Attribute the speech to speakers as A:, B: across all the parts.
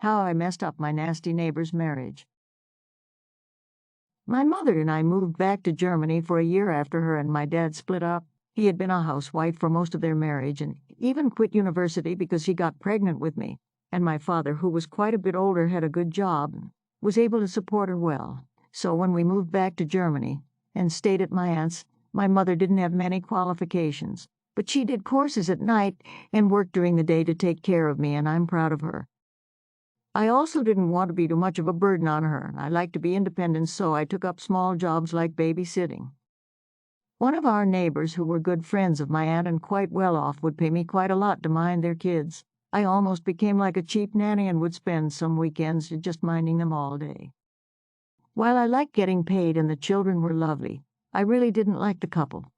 A: How I messed up my nasty neighbor's marriage. My mother and I moved back to Germany for a year after her and my dad split up. He had been a housewife for most of their marriage and even quit university because she got pregnant with me. And my father, who was quite a bit older, had a good job and was able to support her well. So when we moved back to Germany and stayed at my aunt's, my mother didn't have many qualifications, but she did courses at night and worked during the day to take care of me, and I'm proud of her. I also didn't want to be too much of a burden on her. I liked to be independent, so I took up small jobs like babysitting. One of our neighbors, who were good friends of my aunt and quite well off, would pay me quite a lot to mind their kids. I almost became like a cheap nanny and would spend some weekends just minding them all day. While I liked getting paid and the children were lovely, I really didn't like the couple.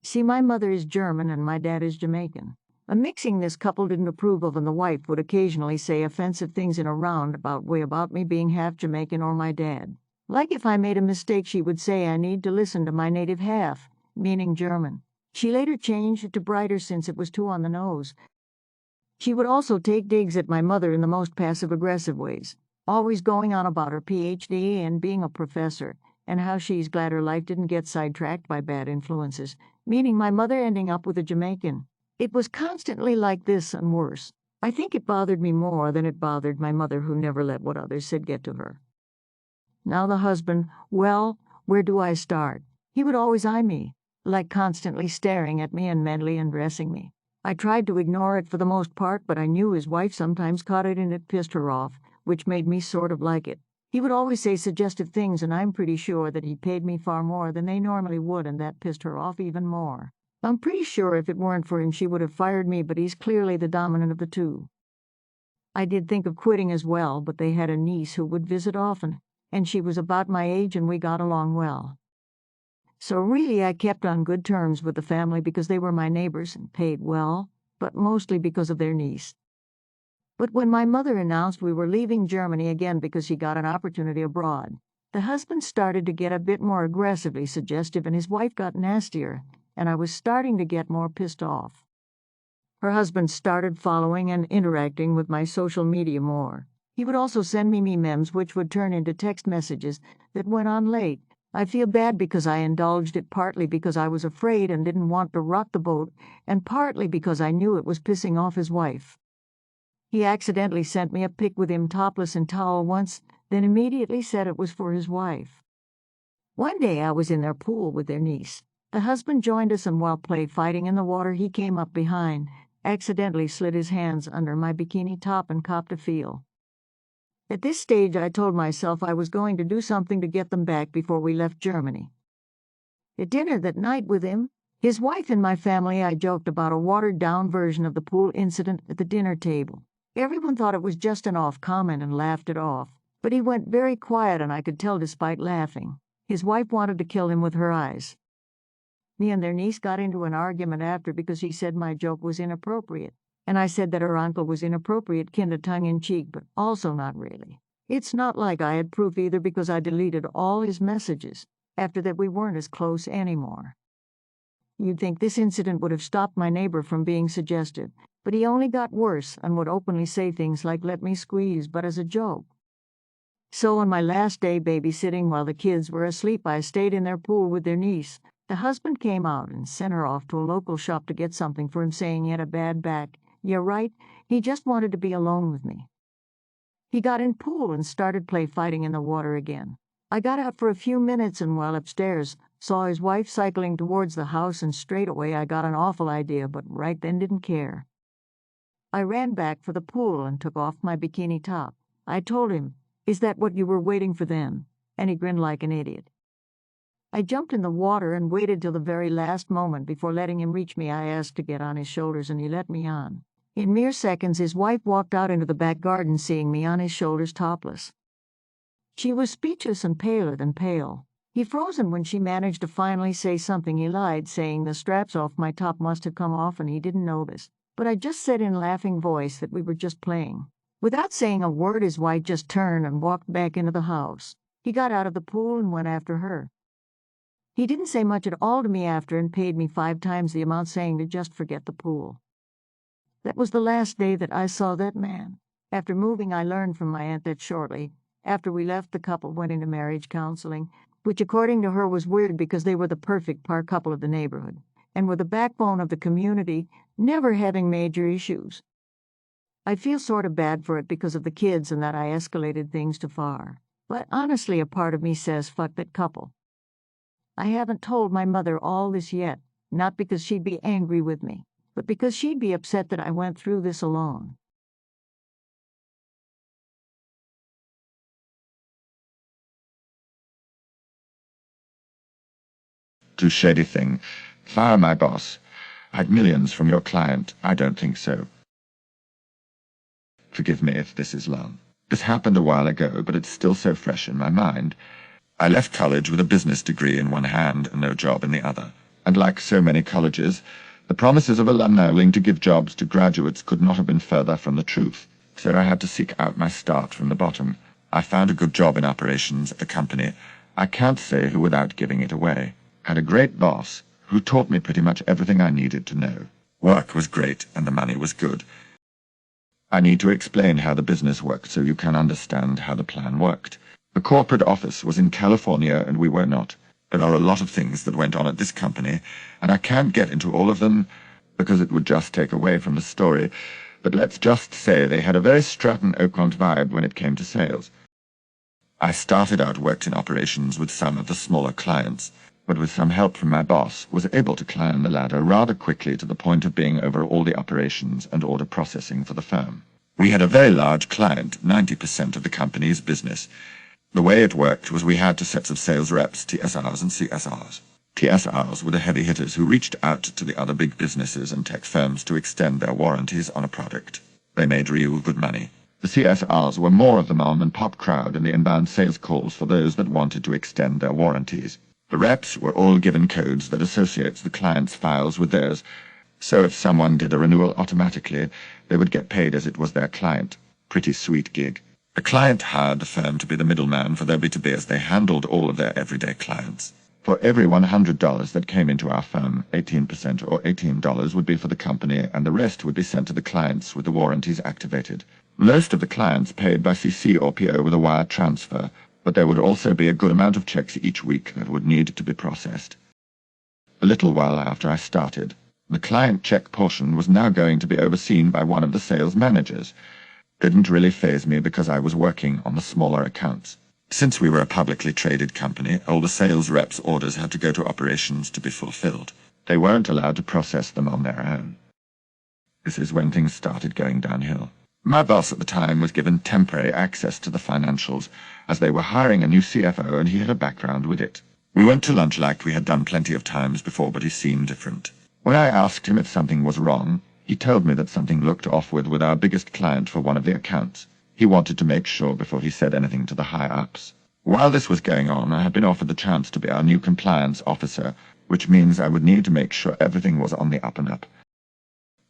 A: See, my mother is German and my dad is Jamaican. A mixing this couple didn't approve of, and the wife would occasionally say offensive things in a roundabout way about me being half Jamaican or my dad. Like if I made a mistake, she would say I need to listen to my native half, meaning German. She later changed it to brighter since it was too on the nose. She would also take digs at my mother in the most passive-aggressive ways, always going on about her PhD and being a professor, and how she's glad her life didn't get sidetracked by bad influences, meaning my mother ending up with a Jamaican. It was constantly like this and worse. I think it bothered me more than it bothered my mother, who never let what others said get to her. Now the husband, well, where do I start? He would always eye me, like constantly staring at me and mentally undressing me. I tried to ignore it for the most part, but I knew his wife sometimes caught it and it pissed her off, which made me sort of like it. He would always say suggestive things, and I'm pretty sure that he paid me far more than they normally would, and that pissed her off even more. I'm pretty sure if it weren't for him she would have fired me, but he's clearly the dominant of the two. I did think of quitting as well, but they had a niece who would visit often, and she was about my age and we got along well. So really I kept on good terms with the family because they were my neighbors and paid well, but mostly because of their niece. But when my mother announced we were leaving Germany again because she got an opportunity abroad, the husband started to get a bit more aggressively suggestive and his wife got nastier, and I was starting to get more pissed off. Her husband started following and interacting with my social media more. He would also send me memes which would turn into text messages that went on late. I feel bad because I indulged it, partly because I was afraid and didn't want to rock the boat, and partly because I knew it was pissing off his wife. He accidentally sent me a pic with him topless in towel once, then immediately said it was for his wife. One day I was in their pool with their niece. The husband joined us, and while fighting in the water, he came up behind, accidentally slid his hands under my bikini top and copped a feel. At this stage, I told myself I was going to do something to get them back before we left Germany. At dinner that night with him, his wife, and my family, I joked about a watered-down version of the pool incident at the dinner table. Everyone thought it was just an off comment and laughed it off, but he went very quiet, and I could tell despite laughing. His wife wanted to kill him with her eyes. Me and their niece got into an argument after because he said my joke was inappropriate, and I said that her uncle was inappropriate, kinda tongue-in-cheek, but also not really. It's not like I had proof either because I deleted all his messages. After that, we weren't as close anymore. You'd think this incident would have stopped my neighbor from being suggestive, but he only got worse and would openly say things like, "Let me squeeze," but as a joke. So on my last day babysitting while the kids were asleep, I stayed in their pool with their niece. The husband came out and sent her off to a local shop to get something for him, saying he had a bad back. Yeah, right, he just wanted to be alone with me. He got in pool and started fighting in the water again. I got out for a few minutes and while upstairs, saw his wife cycling towards the house, and straight away I got an awful idea, but right then didn't care. I ran back for the pool and took off my bikini top. I told him, "Is that what you were waiting for then?" And he grinned like an idiot. I jumped in the water and waited till the very last moment before letting him reach me. I asked to get on his shoulders, and he let me on. In mere seconds, his wife walked out into the back garden, seeing me on his shoulders topless. She was speechless and paler than pale. He froze, and when she managed to finally say something, he lied, saying the straps off my top must have come off and he didn't notice. But I just said in laughing voice that we were just playing. Without saying a word, his wife just turned and walked back into the house. He got out of the pool and went after her. He didn't say much at all to me after and paid me 5 times the amount, saying to just forget the pool. That was the last day that I saw that man. After moving, I learned from my aunt that shortly after we left, the couple went into marriage counseling, which according to her was weird because they were the perfect par couple of the neighborhood and were the backbone of the community, never having major issues. I feel sort of bad for it because of the kids and that I escalated things too far. But honestly, a part of me says, fuck that couple. I haven't told my mother all this yet, not because she'd be angry with me, but because she'd be upset that I went through this alone.
B: Do shady thing. Fire my boss. I'd millions from your client. I don't think so. Forgive me if this is long. This happened a while ago, but it's still so fresh in my mind. I left college with a business degree in one hand and no job in the other. And like so many colleges, the promises of alumni willing to give jobs to graduates could not have been further from the truth. So I had to seek out my start from the bottom. I found a good job in operations at a company. I can't say who without giving it away. Had a great boss who taught me pretty much everything I needed to know. Work was great and the money was good. I need to explain how the business worked so you can understand how the plan worked. The corporate office was in California and we were not. There are a lot of things that went on at this company, and I can't get into all of them because it would just take away from the story, but let's just say they had a very Stratton Oakmont vibe when it came to sales. I started out worked in operations with some of the smaller clients, but with some help from my boss, was able to climb the ladder rather quickly to the point of being over all the operations and order processing for the firm. We had a very large client, 90% of the company's business. The way it worked was we had 2 sets of sales reps, TSRs and CSRs. TSRs were the heavy hitters who reached out to the other big businesses and tech firms to extend their warranties on a product. They made real good money. The CSRs were more of the mom and pop crowd in the inbound sales calls for those that wanted to extend their warranties. The reps were all given codes that associates the client's files with theirs, so if someone did a renewal automatically, they would get paid as it was their client. Pretty sweet gig. The client hired the firm to be the middleman for their B2B as they handled all of their everyday clients. For every $100 that came into our firm, 18% or $18 would be for the company and the rest would be sent to the clients with the warranties activated. Most of the clients paid by CC or PO with a wire transfer, but there would also be a good amount of checks each week that would need to be processed. A little while after I started, the client check portion was now going to be overseen by one of the sales managers. Didn't really faze me because I was working on the smaller accounts. Since we were a publicly traded company, all the sales reps' orders had to go to operations to be fulfilled. They weren't allowed to process them on their own. This is when things started going downhill. My boss at the time was given temporary access to the financials, as they were hiring a new CFO and he had a background with it. We went to lunch like we had done plenty of times before, but he seemed different. When I asked him if something was wrong, he told me that something looked off with our biggest client for one of the accounts. He wanted to make sure before he said anything to the higher-ups. While this was going on, I had been offered the chance to be our new compliance officer, which means I would need to make sure everything was on the up and up.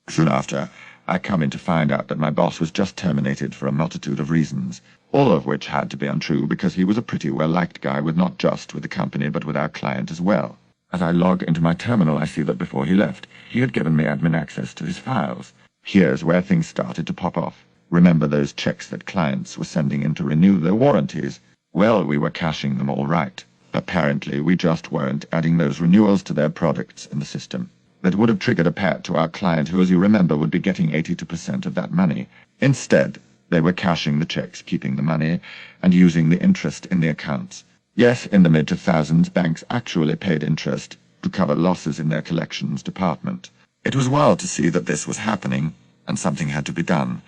B: Soon after, I come in to find out that my boss was just terminated for a multitude of reasons, all of which had to be untrue because he was a pretty well-liked guy not just with the company but with our client as well. As I log into my terminal, I see that before he left, he had given me admin access to his files. Here's where things started to pop off. Remember those checks that clients were sending in to renew their warranties? Well, we were cashing them all right. Apparently, we just weren't adding those renewals to their products in the system. That would have triggered a pat to our client who, as you remember, would be getting 82% of that money. Instead, they were cashing the checks, keeping the money, and using the interest in the accounts. Yes, in the mid-2000s, banks actually paid interest to cover losses in their collections department. It was wild to see that this was happening, and something had to be done.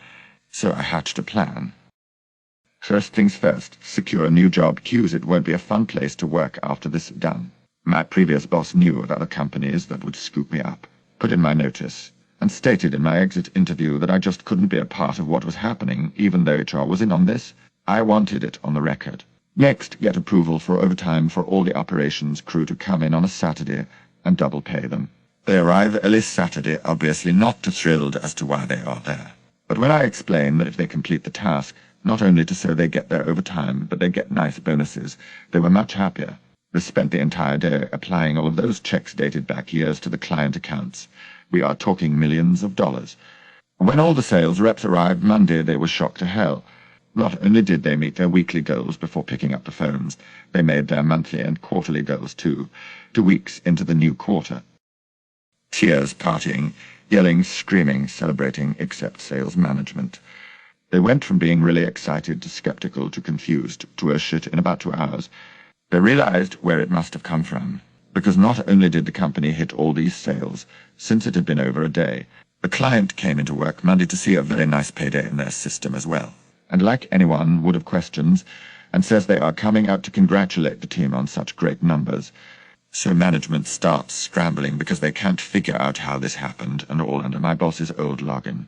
B: So I hatched a plan. First things first, secure a new job queues. It won't be a fun place to work after this is done. My previous boss knew of other companies that would scoop me up, put in my notice, and stated in my exit interview that I just couldn't be a part of what was happening, even though HR was in on this. I wanted it on the record. Next, get approval for overtime for all the operations crew to come in on a Saturday and double pay them. They arrive early Saturday, obviously not too thrilled as to why they are there. But when I explain that if they complete the task, not only to so they get their overtime, but they get nice bonuses, they were much happier. They spent the entire day applying all of those checks dated back years to the client accounts. We are talking millions of dollars. When all the sales reps arrived Monday, they were shocked to hell. Not only did they meet their weekly goals before picking up the phones, they made their monthly and quarterly goals too, 2 weeks into the new quarter. Tears, partying, yelling, screaming, celebrating, except sales management. They went from being really excited to skeptical to confused to a shit in about 2 hours. They realized where it must have come from, because not only did the company hit all these sales, since it had been over a day, the client came into work Monday to see a very nice payday in their system as well. And like anyone would have questions, and says they are coming out to congratulate the team on such great numbers. So management starts scrambling because they can't figure out how this happened, and all under my boss's old login.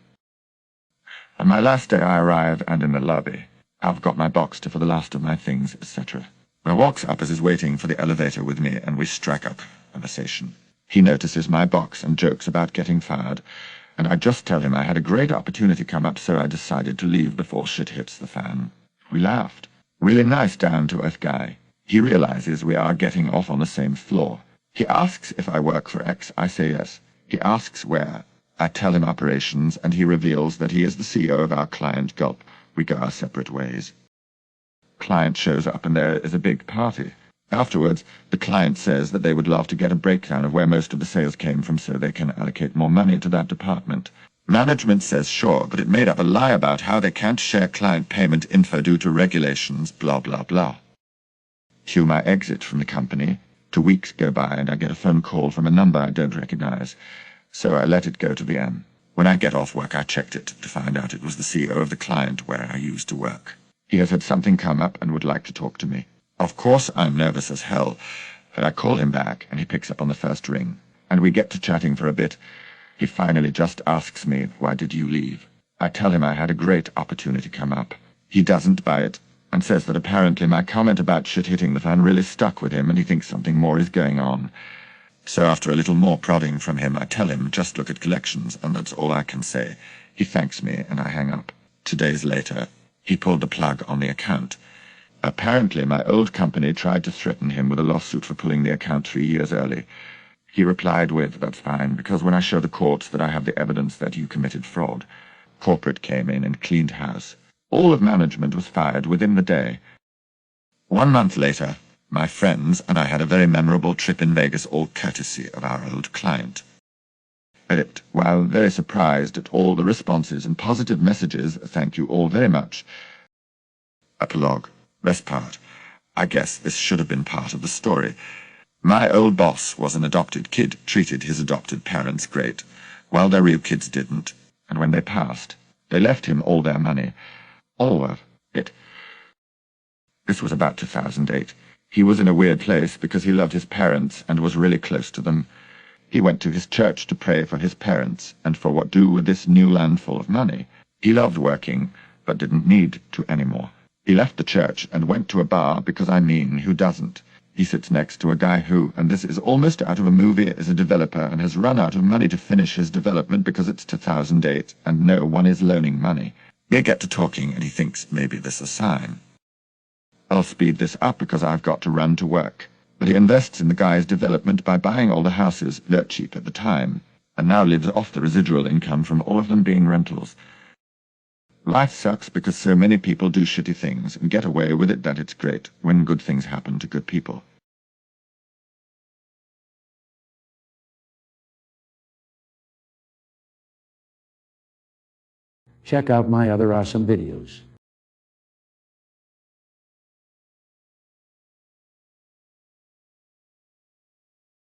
B: On my last day I arrive, and in the lobby, I've got my box to for the last of my things, etc. I walks up as is waiting for the elevator with me, and we strike up conversation. He notices my box and jokes about getting fired, and I just tell him I had a great opportunity come up, so I decided to leave before shit hits the fan. We laughed. Really nice, down-to-earth guy. He realizes we are getting off on the same floor. He asks if I work for X. I say yes. He asks where. I tell him operations, and he reveals that he is the CEO of our client, Gulp. We go our separate ways. Client shows up, and there is a big party. Afterwards, the client says that they would love to get a breakdown of where most of the sales came from so they can allocate more money to that department. Management says sure, but it made up a lie about how they can't share client payment info due to regulations, blah blah blah. Cue my exit from the company. 2 weeks go by, and I get a phone call from a number I don't recognize, so I let it go to the end. When I get off work, I checked it to find out it was the CEO of the client where I used to work. He has had something come up and would like to talk to me. Of course, I'm nervous as hell, but I call him back, and he picks up on the first ring, and we get to chatting for a bit. He finally just asks me, "Why did you leave?" I tell him I had a great opportunity come up. He doesn't buy it, and says that apparently my comment about shit hitting the fan really stuck with him, and he thinks something more is going on. So after a little more prodding from him, I tell him just look at collections, and that's all I can say. He thanks me, and I hang up. 2 days later, he pulled the plug on the account. Apparently, my old company tried to threaten him with a lawsuit for pulling the account 3 years early. He replied with, "That's fine, because when I show the courts that I have the evidence that you committed fraud." Corporate came in and cleaned house. All of management was fired within the day. 1 month later, my friends and I had a very memorable trip in Vegas, all courtesy of our old client. Edit. While very surprised at all the responses and positive messages, thank you all very much. Epilogue. Best part. I guess this should have been part of the story. My old boss was an adopted kid, treated his adopted parents great, while their real kids didn't, and when they passed, they left him all their money. All of it. This was about 2008. He was in a weird place because he loved his parents and was really close to them. He went to his church to pray for his parents and for what do with this new land full of money. He loved working, but didn't need to anymore. He left the church and went to a bar because, I mean, who doesn't? He sits next to a guy who, and this is almost out of a movie, is a developer and has run out of money to finish his development because it's 2008 and no one is loaning money. They get to talking and he thinks maybe this is a sign. I'll speed this up because I've got to run to work. But he invests in the guy's development by buying all the houses, dirt cheap at the time, and now lives off the residual income from all of them being rentals. Life sucks because so many people do shitty things and get away with it that it's great when good things happen to good people.
C: Check out my other awesome videos.